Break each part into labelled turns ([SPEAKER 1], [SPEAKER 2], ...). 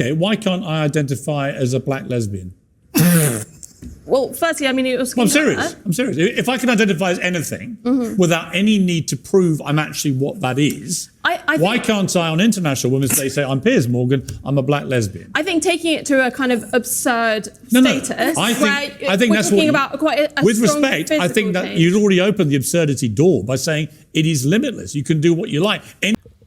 [SPEAKER 1] okay, why can't I identify as a black lesbian?
[SPEAKER 2] Well, firstly, I mean, it was.
[SPEAKER 1] Well, I'm serious. If I can identify as anything without any need to prove I'm actually what that is, why can't I, on International Women's Day, say I'm Piers Morgan, I'm a black lesbian?
[SPEAKER 2] I think taking it to a kind of absurd status.
[SPEAKER 1] I think that's what.
[SPEAKER 2] About quite a
[SPEAKER 1] with
[SPEAKER 2] strong
[SPEAKER 1] respect, I think that
[SPEAKER 2] change.
[SPEAKER 1] you'd already opened the absurdity door by saying it is limitless. You can do what you like.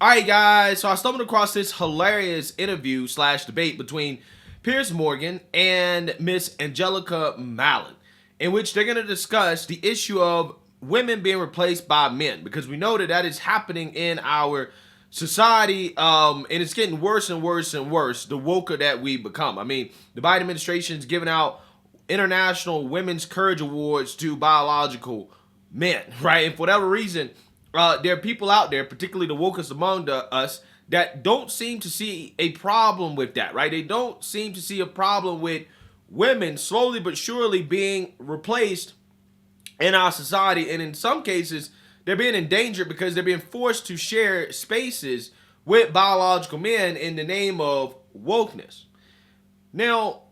[SPEAKER 3] All right, guys. So I stumbled across this hilarious interview / debate between Piers Morgan and Miss Angelica Malin, in which they're going to discuss the issue of women being replaced by men, because we know that that is happening in our society, and it's getting worse and worse and worse the woker that we become. I mean, the Biden administration is giving out International Women's Courage Awards to biological men, right? And for whatever reason, there are people out there, particularly the wokest among us, that don't seem to see a problem with that, right? They don't seem to see a problem with women slowly but surely being replaced in our society. And in some cases, they're being endangered because they're being forced to share spaces with biological men in the name of wokeness. Now,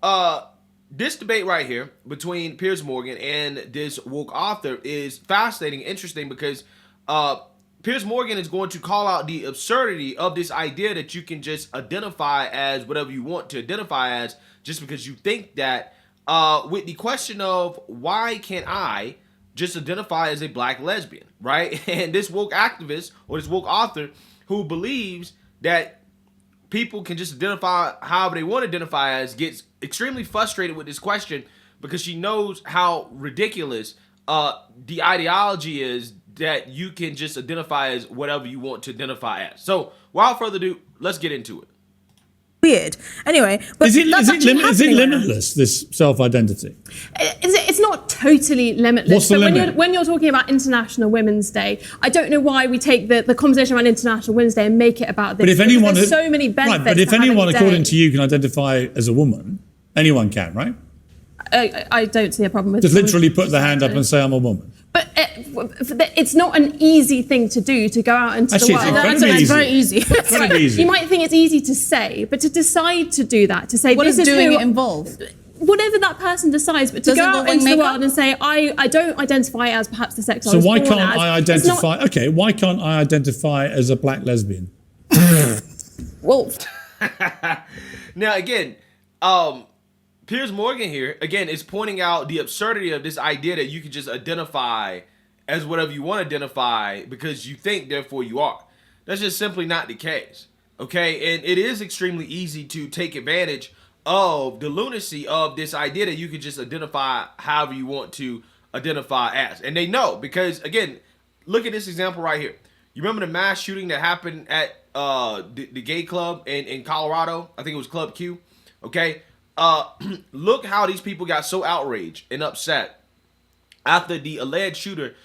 [SPEAKER 3] this debate right here between Piers Morgan and this woke author is fascinating, interesting, because Piers Morgan is going to call out the absurdity of this idea that you can just identify as whatever you want to identify as just because you think that, with the question of why can't I just identify as a black lesbian, right? And this woke activist or this woke author who believes that people can just identify however they want to identify as gets extremely frustrated with this question because she knows how ridiculous the ideology is that you can just identify as whatever you want to identify as. So, without further ado, let's get into it.
[SPEAKER 4] Weird. Anyway, but
[SPEAKER 1] is it limitless, this self-identity?
[SPEAKER 2] It's not totally limitless.
[SPEAKER 1] What's the limit?
[SPEAKER 2] When you're talking about International Women's Day, I don't know why we take the conversation around International Women's Day and make it about this.
[SPEAKER 1] But if anyone,
[SPEAKER 2] there's so many benefits.
[SPEAKER 1] Right, but if anyone, according to you, can identify as a woman, anyone can, right?
[SPEAKER 2] I don't see a problem with
[SPEAKER 1] just literally put the hand up and say I'm a woman.
[SPEAKER 2] But it's not an easy thing to do, to go out into the world.
[SPEAKER 4] It's very easy.
[SPEAKER 1] Very easy.
[SPEAKER 2] You might think it's easy to say, but to decide to do that, to say
[SPEAKER 4] what
[SPEAKER 2] this
[SPEAKER 4] does
[SPEAKER 2] is
[SPEAKER 4] doing
[SPEAKER 2] who,
[SPEAKER 4] it involve?
[SPEAKER 2] Whatever that person decides, but to go out into the world and say, I don't identify as perhaps the sex I was
[SPEAKER 1] born
[SPEAKER 2] as.
[SPEAKER 1] So why can't I identify? Okay, why can't I identify as a black lesbian?
[SPEAKER 2] Well,
[SPEAKER 3] now again, Piers Morgan here, again, is pointing out the absurdity of this idea that you can just identify as whatever you want to identify because you think, therefore you are. That's just simply not the case, okay? And it is extremely easy to take advantage of the lunacy of this idea that you can just identify however you want to identify as. And they know because, again, look at this example right here. You remember the mass shooting that happened at the gay club in Colorado? I think it was Club Q, okay? Look how these people got so outraged and upset after the alleged shooter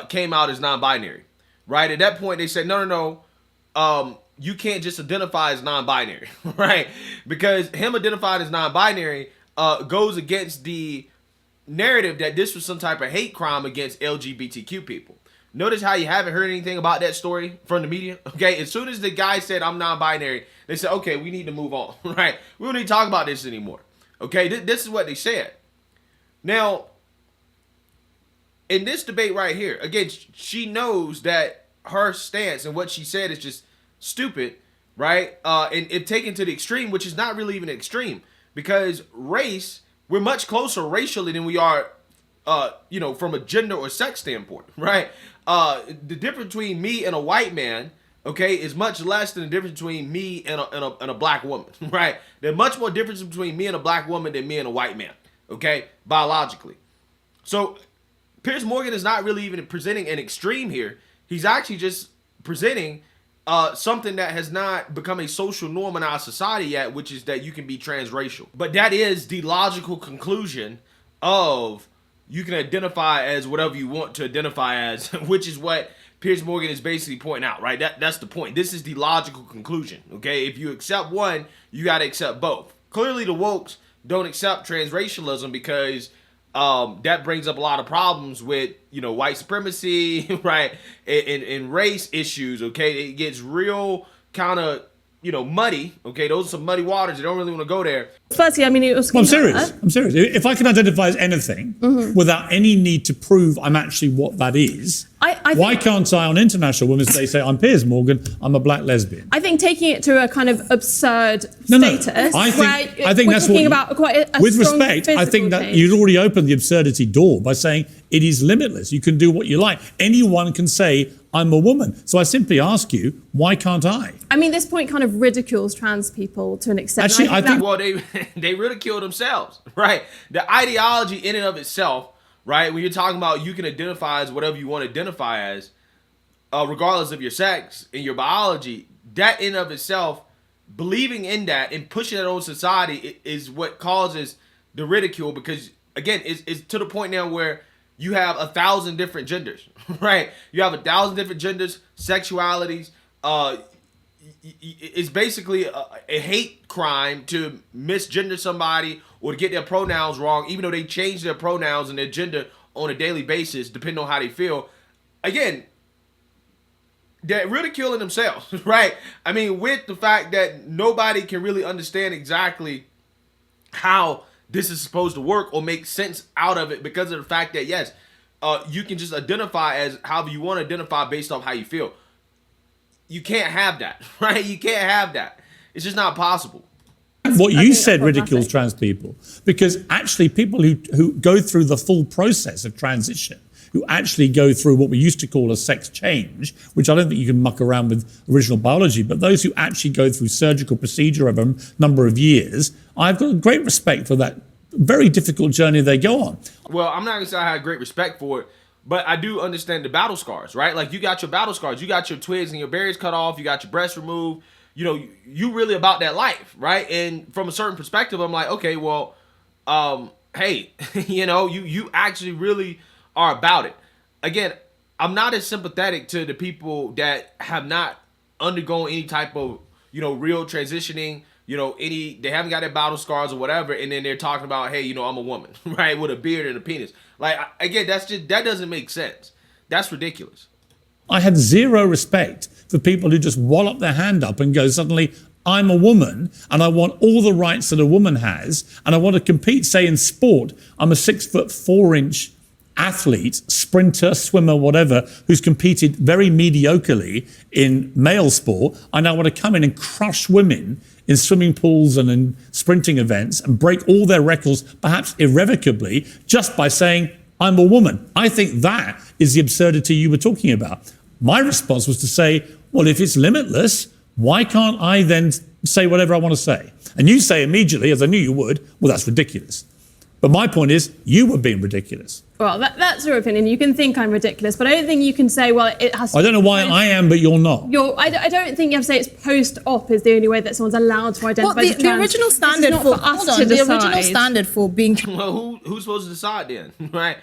[SPEAKER 3] came out as non-binary, right? At that point, they said, no, you can't just identify as non-binary, right? Because him identifying as non-binary goes against the narrative that this was some type of hate crime against LGBTQ people. Notice how you haven't heard anything about that story from the media, okay? As soon as the guy said, I'm non-binary, they said, okay, we need to move on, right? We don't need to talk about this anymore, okay? This is what they said. Now, in this debate right here, again, she knows that her stance and what she said is just stupid, right? And if taken to the extreme, which is not really even an extreme, because race, we're much closer racially than we are, from a gender or sex standpoint, right? The difference between me and a white man, okay, is much less than the difference between me and a black woman, right? There's much more difference between me and a black woman than me and a white man, okay, biologically. So Piers Morgan is not really even presenting an extreme here. He's actually just presenting something that has not become a social norm in our society yet, which is that you can be transracial. But that is the logical conclusion of you can identify as whatever you want to identify as, which is what Piers Morgan is basically pointing out, right? That's the point. This is the logical conclusion, okay? If you accept one, you got to accept both. Clearly, the wokes don't accept transracialism because that brings up a lot of problems with, white supremacy, right? And race issues, okay? It gets real kind of muddy. Okay, those are some muddy waters. You don't really want to go there.
[SPEAKER 2] Firstly, I mean, it was.
[SPEAKER 1] Well, I'm serious. I'm serious. If I can identify as anything without any need to prove I'm actually what that is, why can't I on International Women's Day say I'm Piers Morgan, I'm a black lesbian?
[SPEAKER 2] I think taking it to a kind of absurd status.
[SPEAKER 1] I think that's
[SPEAKER 2] talking
[SPEAKER 1] what.
[SPEAKER 2] about quite a
[SPEAKER 1] with
[SPEAKER 2] strong
[SPEAKER 1] respect, I think that
[SPEAKER 2] change.
[SPEAKER 1] you'd already opened the absurdity door by saying it is limitless. You can do what you like. Anyone can say I'm a woman. So I simply ask you, why can't I?
[SPEAKER 2] I mean, this point kind of ridicules trans people to an extent.
[SPEAKER 1] Actually, I think
[SPEAKER 3] well, they ridicule themselves, right? The ideology in and of itself, right? When you're talking about you can identify as whatever you want to identify as, regardless of your sex and your biology, that in and of itself, believing in that and pushing it on society is what causes the ridicule. Because again, it's to the point now where you have 1,000 different genders, right? You have 1,000 different genders, sexualities. It's basically a hate crime to misgender somebody or to get their pronouns wrong, even though they change their pronouns and their gender on a daily basis, depending on how they feel. Again, they're ridiculing themselves, right? I mean, with the fact that nobody can really understand exactly how this is supposed to work or make sense out of it because of the fact that, yes, you can just identify as however you want to identify based off how you feel. You can't have that, right? You can't have that. It's just not possible.
[SPEAKER 1] What you said ridicules trans people, because actually people who go through the full process of transition, who actually go through what we used to call a sex change, which I don't think you can muck around with original biology, but those who actually go through surgical procedure over a number of years, I've got great respect for that very difficult journey they go on.
[SPEAKER 3] Well, I'm not going to say I had great respect for it, but I do understand the battle scars, right? Like, you got your battle scars. You got your twigs and your berries cut off. You got your breasts removed. You know, you really about that life, right? And from a certain perspective, I'm like, okay, well, hey, you actually really are about it. Again, I'm not as sympathetic to the people that have not undergone any type of, real transitioning, they haven't got their battle scars or whatever, and then they're talking about, hey, I'm a woman, right, with a beard and a penis. Like, again, that doesn't make sense. That's ridiculous.
[SPEAKER 1] I had zero respect for people who just wallop their hand up and go, suddenly, I'm a woman and I want all the rights that a woman has, and I want to compete, say, in sport. I'm a 6'4" athlete, sprinter, swimmer, whatever, who's competed very mediocrely in male sport. I now want to come in and crush women in swimming pools and in sprinting events and break all their records, perhaps irrevocably, just by saying, I'm a woman. I think that is the absurdity you were talking about. My response was to say, well, if it's limitless, why can't I then say whatever I want to say? And you say immediately, as I knew you would, well, that's ridiculous. But my point is, you were being ridiculous.
[SPEAKER 2] Well, that's your opinion. You can think I'm ridiculous, but I don't think you can say, well, it has to...
[SPEAKER 1] I don't know why I am, but you're not.
[SPEAKER 2] I don't think you have to say it's post-op is the only way that someone's allowed to identify as trans.
[SPEAKER 4] The original standard for... Hold on, the original standard for being...
[SPEAKER 3] Well, who's supposed to decide then, right?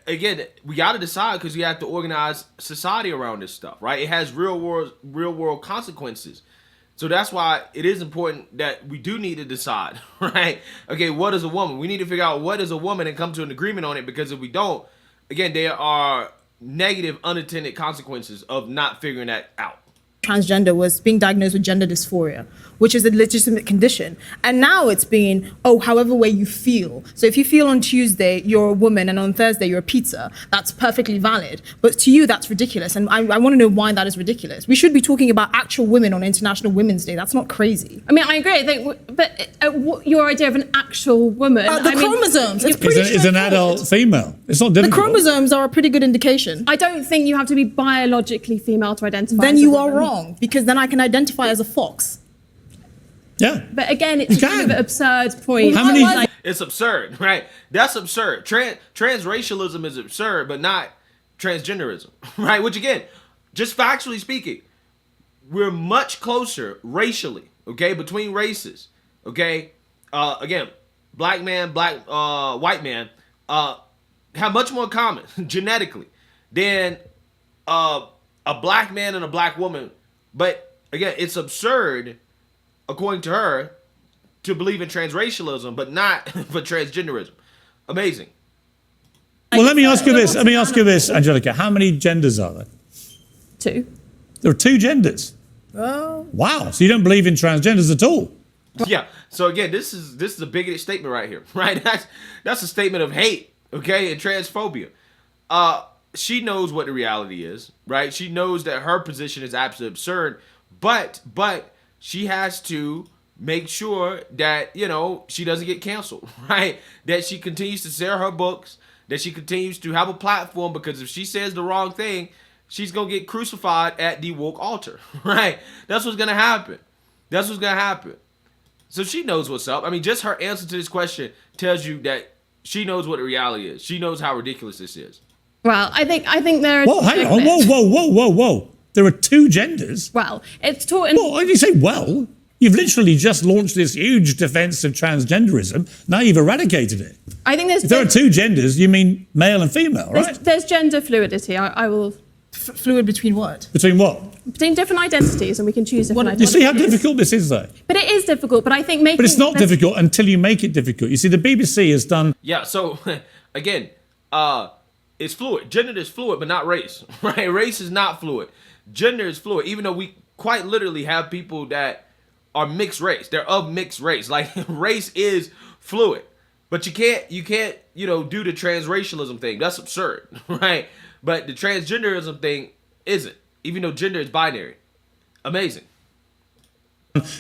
[SPEAKER 3] Again, we got to decide because we have to organize society around this stuff, right? It has real world consequences. So that's why it is important that we do need to decide, right? Okay, what is a woman? We need to figure out what is a woman and come to an agreement on it, because if we don't, again, there are negative unintended consequences of not figuring that out.
[SPEAKER 4] Transgender was being diagnosed with gender dysphoria, which is a legitimate condition. And now it's being, however way you feel. So if you feel on Tuesday you're a woman and on Thursday you're a pizza, that's perfectly valid. But to you, that's ridiculous. And I want to know why that is ridiculous. We should be talking about actual women on International Women's Day. That's not crazy.
[SPEAKER 2] I mean, I agree. I think, but your idea of an actual woman...
[SPEAKER 4] chromosomes.
[SPEAKER 1] It's an adult female. It's not difficult.
[SPEAKER 4] The chromosomes are a pretty good indication.
[SPEAKER 2] I don't think you have to be biologically female to identify
[SPEAKER 4] then
[SPEAKER 2] as
[SPEAKER 4] you
[SPEAKER 2] a
[SPEAKER 4] are
[SPEAKER 2] woman.
[SPEAKER 4] wrong, because then I can identify as a fox.
[SPEAKER 1] Yeah.
[SPEAKER 2] But again, it's kind of an absurd point.
[SPEAKER 1] How many...
[SPEAKER 3] It's absurd, right? That's absurd. Transracialism is absurd, but not transgenderism, right? Which, again, just factually speaking, we're much closer racially, okay, between races, okay? Again, black man, white man have much more in common genetically than a black man and a black woman. But again, it's absurd, according to her, to believe in transracialism, but not for transgenderism. Amazing.
[SPEAKER 1] Well, let me ask you this, Angelica. How many genders are there?
[SPEAKER 2] 2.
[SPEAKER 1] There are 2 genders. Wow. So you don't believe in transgenders at all?
[SPEAKER 3] Yeah. So again, this is a bigoted statement right here, right? That's a statement of hate, okay, and transphobia. She knows what the reality is, right? She knows that her position is absolutely absurd, but she has to make sure that, you know, she doesn't get canceled, right? That she continues to sell her books, that she continues to have a platform, because if she says the wrong thing, she's going to get crucified at the woke altar, right? That's what's going to happen. That's what's going to happen. So she knows what's up. I mean, just her answer to this question tells you that she knows what the reality is. She knows how ridiculous this is.
[SPEAKER 2] Well, I think there are.
[SPEAKER 1] Well, hang on. Whoa. There are two genders.
[SPEAKER 2] Well, it's taught in.
[SPEAKER 1] Well, why do you say well? You've literally just launched this huge defense of transgenderism. Now you've eradicated it.
[SPEAKER 2] I think
[SPEAKER 1] If there are two genders, you mean male and female, right?
[SPEAKER 2] There's gender fluidity. I will.
[SPEAKER 4] Fluid between what?
[SPEAKER 1] Between what?
[SPEAKER 2] Between different identities, and we can choose different
[SPEAKER 1] You
[SPEAKER 2] identities.
[SPEAKER 1] see how difficult this is, though?
[SPEAKER 2] But it is difficult. But I think making.
[SPEAKER 1] But it's not difficult until you make it difficult. You see, the BBC has done.
[SPEAKER 3] Yeah, so, again, it's fluid. Gender is fluid, but not race, right? Race is not fluid. Gender is fluid, even though we quite literally have people that are mixed race. They're of mixed race. Like, race is fluid. But you can't, you know, do the transracialism thing. That's absurd, right? But the transgenderism thing isn't, even though gender is binary. Amazing.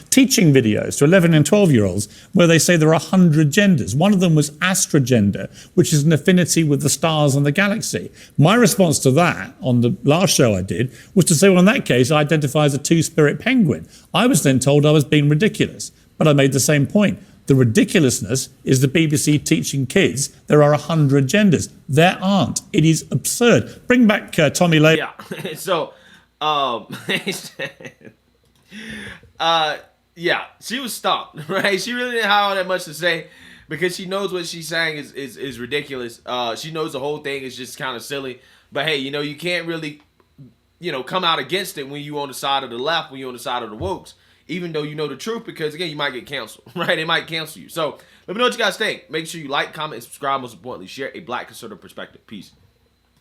[SPEAKER 1] Teaching videos to 11 and 12-year-olds where they say there are 100 genders. One of them was astrogender, which is an affinity with the stars and the galaxy. My response to that on the last show I did was to say, well, in that case, I identify as a two-spirit penguin. I was then told I was being ridiculous, but I made the same point. The ridiculousness is the BBC teaching kids there are 100 genders. There aren't. It is absurd. Bring back Tomi Lahren.
[SPEAKER 3] Yeah. So, yeah, she was stumped, right? She really didn't have all that much to say because she knows what she's saying is ridiculous. She knows the whole thing is just kind of silly. But hey, you know, you can't really, you know, come out against it when you're on the side of the left, when you're on the side of the wokes, even though you know the truth, because again, you might get canceled, right? They might cancel you. So let me know what you guys think. Make sure you like, comment, and subscribe. Most importantly, share a Black conservative perspective. Peace.